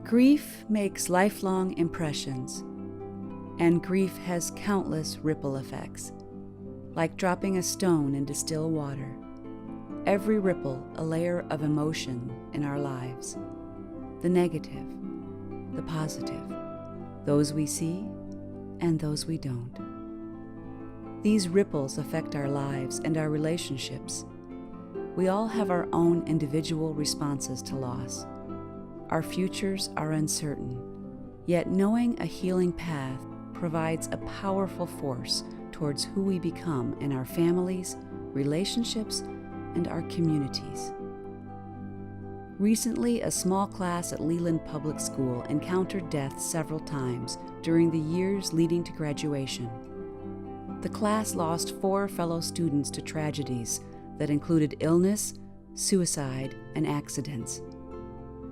Grief makes lifelong impressions, and grief has countless ripple effects. Like dropping a stone into still water, every ripple a layer of emotion in our lives. The negative, the positive, those we see and those we don't. These ripples affect our lives and our relationships. We all have our own individual responses to loss. Our futures are uncertain, yet knowing a healing path provides a powerful force towards who we become in our families, relationships, and our communities. Recently, a small class at Leland Public School encountered death several times during the years leading to graduation. The class lost 4 fellow students to tragedies that included illness, suicide, and accidents.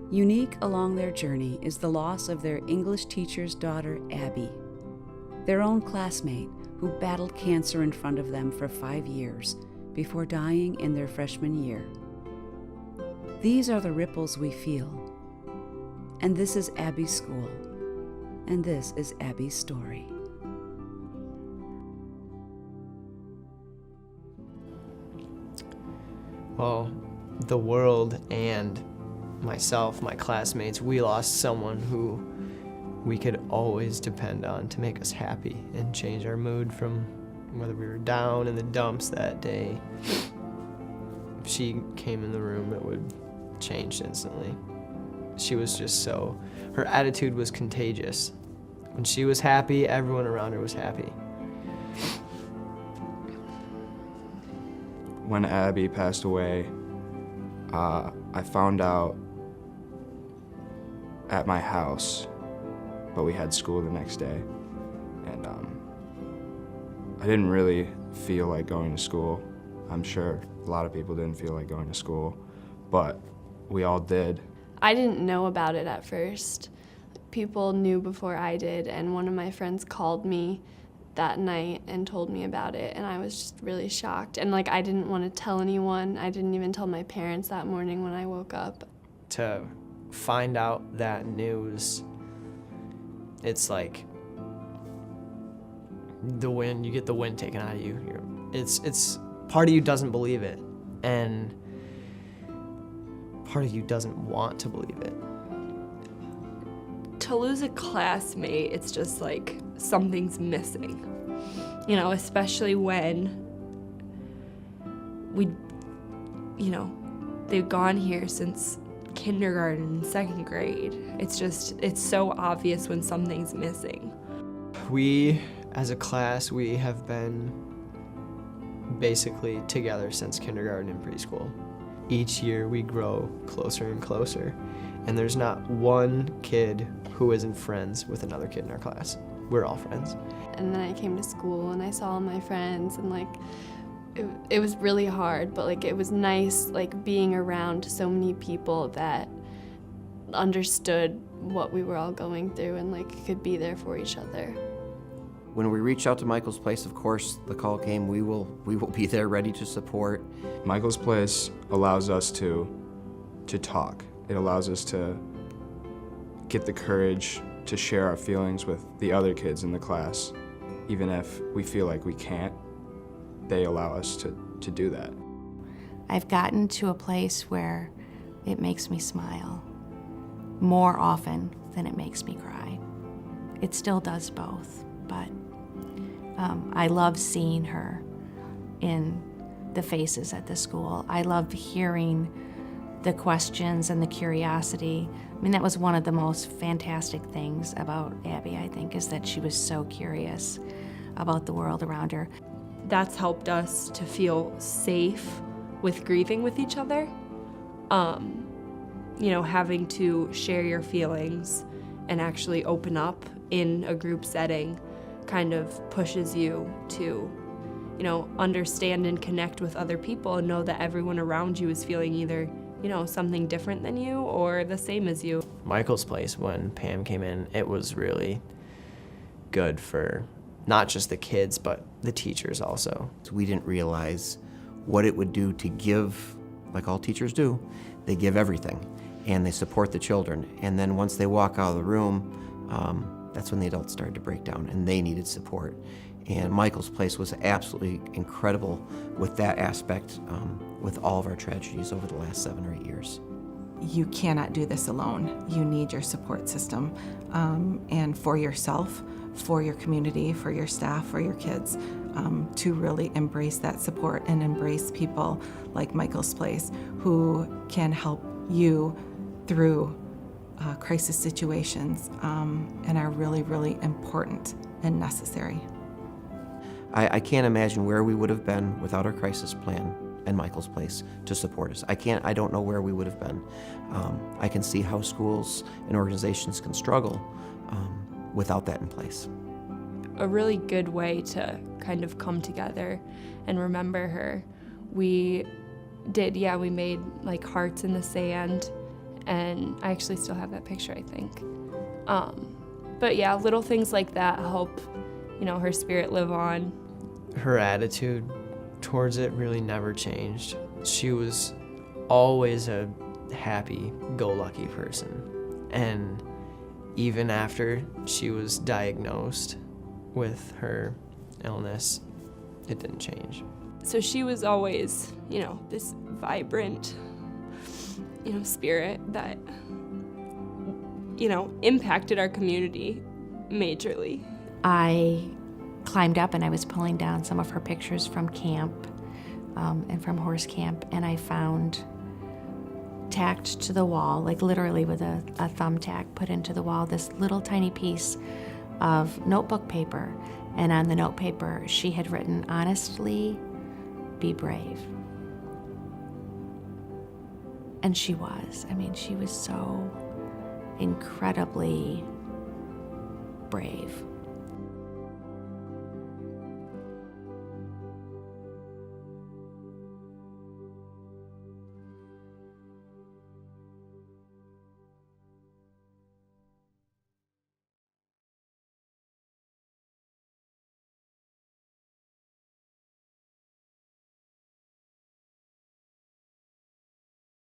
Unique along their journey is the loss of their English teacher's daughter, Abby, their own classmate who battled cancer in front of them for 5 years before dying in their freshman year. These are the ripples we feel. And this is Abby's school. And this is Abby's story. Well, the world and myself, my classmates, we lost someone who we could always depend on to make us happy and change our mood from whether we were down in the dumps that day. If she came in the room, it would change instantly. She was just so, her attitude was contagious. When she was happy, everyone around her was happy. When Abby passed away, I found out at my house, but we had school the next day, and I didn't really feel like going to school. I'm sure a lot of people didn't feel like going to school, but we all did. I didn't know about it at first. People knew before I did, and one of my friends called me that night and told me about it, and I was just really shocked. And I didn't want to tell anyone. I didn't even tell my parents that morning when I woke up. To find out that news, it's like the wind, you get the wind taken out of you. It's part of you doesn't believe it, and part of you doesn't want to believe it. To lose a classmate, it's just like something's missing, especially when they've gone here since kindergarten and 2nd grade. It's so obvious when something's missing. We, as a class, we have been basically together since kindergarten and preschool. Each year we grow closer and closer, and there's not one kid who isn't friends with another kid in our class. We're all friends. And then I came to school and I saw all my friends, and it was really hard, but it was nice being around so many people that understood what we were all going through and could be there for each other. When we reached out to Michael's Place, of course, the call came, we will be there ready to support. Michael's Place allows us to talk. It allows us to get the courage to share our feelings with the other kids in the class. Even if we feel like we can't, they allow us to do that. I've gotten to a place where it makes me smile more often than it makes me cry. It still does both, but I love seeing her in the faces at the school. I love hearing the questions and the curiosity. I mean, that was one of the most fantastic things about Abby, I think, is that she was so curious about the world around her. That's helped us to feel safe with grieving with each other. Having to share your feelings and actually open up in a group setting kind of pushes you to, understand and connect with other people and know that everyone around you is feeling either, something different than you or the same as you. Michael's Place, when Pam came in, it was really good for not just the kids, but the teachers also. We didn't realize what it would do to give, like all teachers do, they give everything. and they support the children. And then once they walk out of the room, that's when the adults started to break down, and they needed support. And Michael's Place was absolutely incredible with that aspect, with all of our tragedies over the last 7 or 8 years. You cannot do this alone. You need your support system, and for yourself, for your community, for your staff, for your kids, to really embrace that support and embrace people like Michael's Place who can help you through crisis situations, and are really, really important and necessary. I can't imagine where we would have been without our crisis plan and Michael's Place to support us. I don't know where we would have been. I can see how schools and organizations can struggle without that in place. A really good way to kind of come together and remember her. We made like hearts in the sand, and I actually still have that picture, I think. But yeah, little things like that help, her spirit live on. Her attitude towards it really never changed. She was always a happy-go-lucky person. And even after she was diagnosed with her illness, it didn't change. So she was always, this vibrant, spirit that, impacted our community majorly. I climbed up and I was pulling down some of her pictures from camp and from horse camp, and I found tacked to the wall, like literally with a thumbtack put into the wall, this little tiny piece of notebook paper. And on the note paper, she had written, "Honestly, be brave." And she was. She was so incredibly brave.